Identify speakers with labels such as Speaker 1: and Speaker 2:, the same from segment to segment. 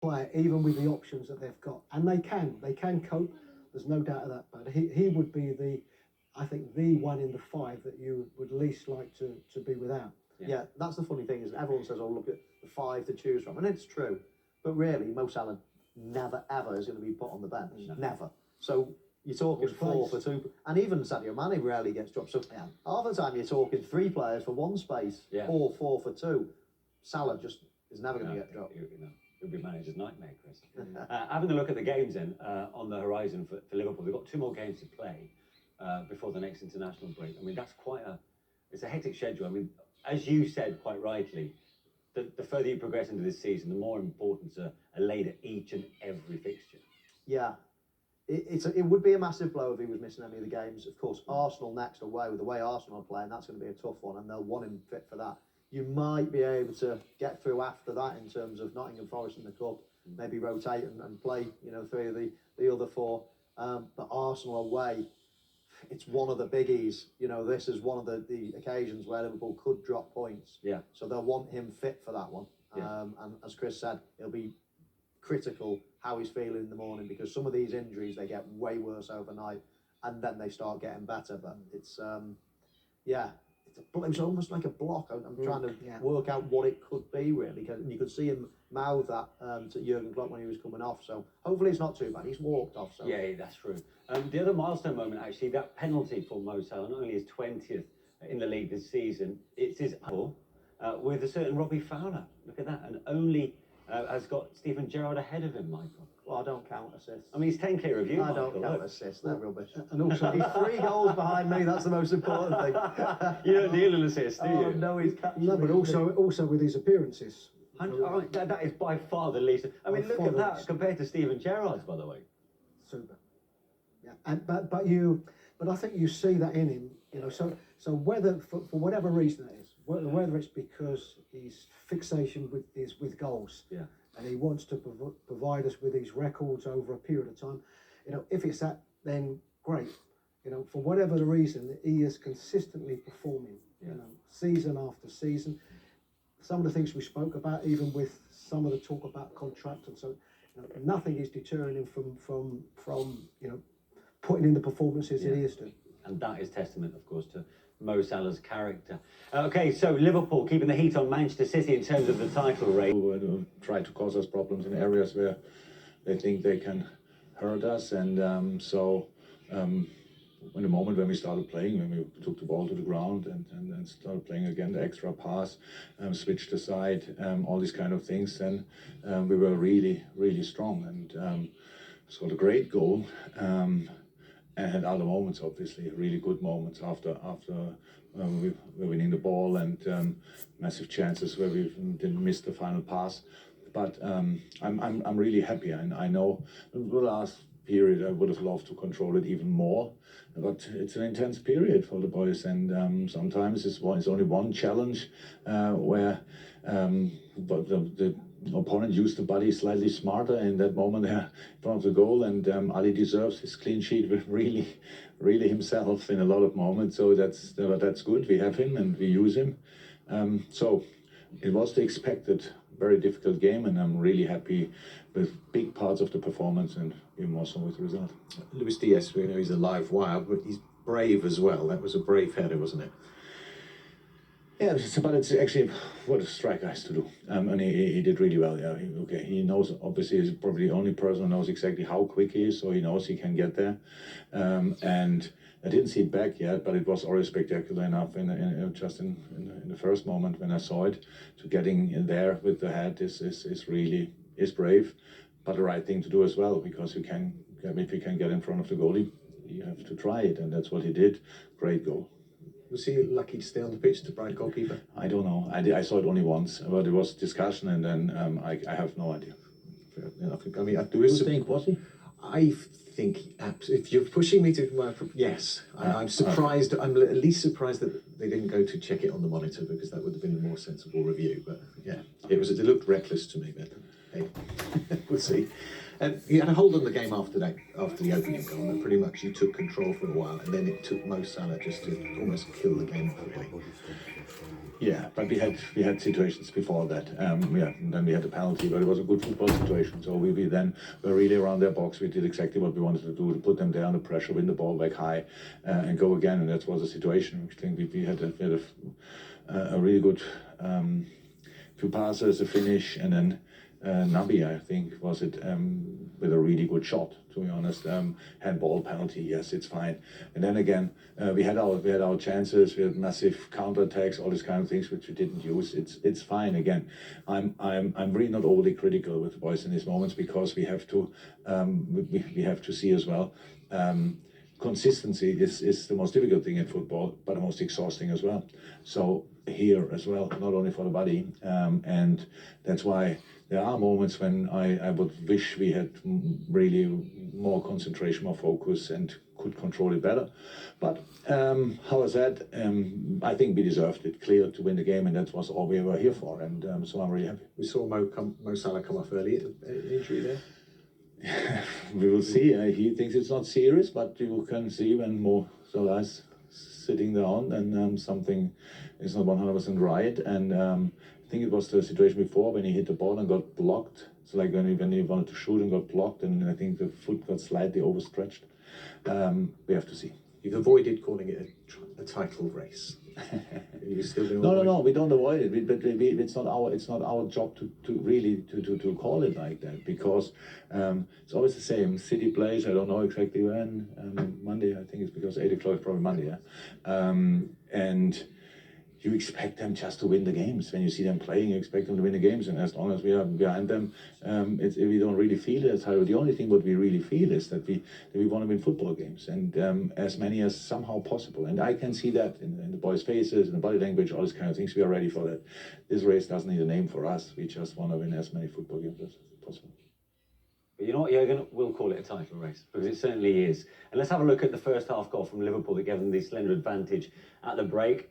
Speaker 1: player, even with the options that they've got, and they can cope. There's no doubt of that. But he would be I think the one in the five that you would least like to be without.
Speaker 2: Yeah, that's the funny thing is everyone says, "Oh, look at the five to choose from," and it's true. But really, Mo Salah never ever is going to be put on the bench. Never. So you're talking 4 for 2, and even Sadio Mane rarely gets dropped. So half the time you're talking 3 players for one space, or 4 for 2. Salah just is never going to get dropped.
Speaker 3: It would be manager's nightmare, Chris. Having a look at the games then on the horizon for Liverpool, we've got 2 more games to play before the next international break. I mean, that's it's a hectic schedule. I mean, as you said quite rightly, the further you progress into this season, the more importance are laid at each and every fixture.
Speaker 2: Yeah, it would be a massive blow if he was missing any of the games. Of course, Arsenal next away, with the way Arsenal are playing, that's going to be a tough one, and they'll want him fit for that. You might be able to get through after that in terms of Nottingham Forest in the cup, maybe rotate and play 3 of the other 4. But Arsenal away, it's one of the biggies. This is one of the occasions where Liverpool could drop points.
Speaker 3: Yeah.
Speaker 2: So they'll want him fit for that one.
Speaker 3: Yeah.
Speaker 2: And as Chris said, it'll be critical how he's feeling in the morning, because some of these injuries, they get way worse overnight and then they start getting better. But it's it was almost like a block. I'm trying to work out what it could be, really. You could see him mouth that to Jürgen Klopp when he was coming off. So hopefully it's not too bad. He's walked off. So
Speaker 3: yeah, that's true. The other milestone moment, actually, that penalty for Mo Salah, not only his 20th in the league this season, it's his with a certain Robbie Fowler. Look at that, and only has got Steven Gerrard ahead of him, Michael.
Speaker 2: Well, I don't count assists.
Speaker 3: I mean, he's 10 clear of you,
Speaker 2: I
Speaker 3: Michael.
Speaker 2: don't count assists. They're rubbish.
Speaker 1: And also,
Speaker 2: he's 3 goals behind me. That's the most important thing.
Speaker 3: You don't deal in assists, do you?
Speaker 2: No, he's catching
Speaker 1: no, but also with his appearances.
Speaker 3: That is by far the least. I mean, look at that compared to Steven Gerrard's, by the way.
Speaker 1: Super. Yeah, but I think you see that in him. So whether for whatever reason it is, whether it's because his fixation is with goals, and he wants to provide us with these records over a period of time, if it's that, then great. For whatever the reason, he is consistently performing. Season after season. Some of the things we spoke about, even with some of the talk about contract, and so nothing is deterring him from putting in the performances that he is doing.
Speaker 3: And that is testament, of course, to Mo Salah's character. Okay, so Liverpool keeping the heat on Manchester City in terms of the title race.
Speaker 4: Who try to cause us problems in areas where they think they can hurt us, and in the moment when we started playing, when we took the ball to the ground and started playing again, the extra pass, switched aside, all these kind of things, then we were really, really strong, and scored a great goal, and had other moments, obviously, really good moments after we were winning the ball, and massive chances where we didn't miss the final pass. But I'm really happy, and I know the last period I would have loved to control it even more, but it's an intense period for the boys, and sometimes it's only one challenge where the opponent used the body slightly smarter in that moment there in front of the goal, and Ali deserves his clean sheet with really himself in a lot of moments, so that's good. We have him and we use him, so it was the expected very difficult game, and I'm really happy with big parts of the performance and even more so with the result.
Speaker 5: Luiz Diaz, we know he's a live wire, but he's brave as well. That was a brave header, wasn't it?
Speaker 4: Yeah, but it's actually what a striker has to do, and he did really well. Yeah, he knows. Obviously, he's probably the only person who knows exactly how quick he is, so he knows he can get there. And I didn't see it back yet, but it was already spectacular enough in the first moment when I saw it. To getting in there with the head is really brave, but the right thing to do as well, because if you can get in front of the goalie, you have to try it, and that's what he did. Great goal.
Speaker 5: Was he lucky to stay on the pitch, the Brighton goalkeeper?
Speaker 4: I don't know. I saw it only once, but there was discussion, and then I have no idea.
Speaker 5: Fair enough. I mean, was he? I think, if you're pushing me to yes, I'm surprised. I'm at least surprised that they didn't go to check it on the monitor, because that would have been a more sensible review. But yeah, it looked reckless to me. But hey, we'll see. You had a hold on the game after the opening goal, and pretty much you took control for a while, and then it took Mo Salah just to almost kill the game for me.
Speaker 4: Yeah, but we had situations before that. Yeah, and then we had the penalty, but it was a good football situation. So we then were really around their box. We did exactly what we wanted to do, to put them there under pressure, win the ball back high, and go again. And that was the situation. I think we had a really good few passes, a finish, and then Nabi, I think, was it, with a really good shot, to be honest. Handball penalty, yes, it's fine. And then again, we had our chances, we had massive counterattacks, all these kind of things which we didn't use. It's fine. Again, I'm really not overly critical with the boys in these moments, because we have to see as well. Consistency is the most difficult thing in football, but the most exhausting as well. So here as well, not only for the body, and that's why there are moments when I would wish we had really more concentration, more focus, and could control it better. But how is that? I think we deserved it, clear, to win the game, and that was all we were here for. And so I'm really happy.
Speaker 5: We saw Mo Salah come off early. Injury there?
Speaker 4: We will see. He thinks it's not serious, but you can see when Mo Salah is sitting down and something is not 100% right. And I think it was the situation before when he hit the ball and got blocked. So like when he wanted to shoot and got blocked, and I think the foot got slightly overstretched. We have to see.
Speaker 5: You've avoided calling it a title race. You still doing
Speaker 4: No, we don't avoid it. But it's not our job to really call it like that, because it's always the same. City plays, I don't know exactly when. Monday, I think it's because 8 o'clock is probably Monday. Yeah? And you expect them just to win the games. When you see them playing, you expect them to win the games, and as long as we are behind them, we don't really feel it. The only thing what we really feel is that we want to win football games, and as many as somehow possible. And I can see that in the boys' faces, in the body language, all these kind of things. We are ready for that. This race doesn't need a name for us. We just want to win as many football games as possible.
Speaker 3: But you know what, Jurgen? We'll call it a title race, because it certainly is. And let's have a look at the first half goal from Liverpool that gave them the slender advantage at the break.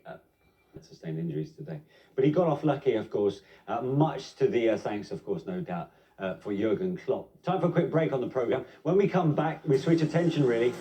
Speaker 3: Sustained injuries today, but he got off lucky, of course, much to the thanks, of course, no doubt, for Jürgen Klopp. Time for a quick break on the programme. When we come back, we switch attention really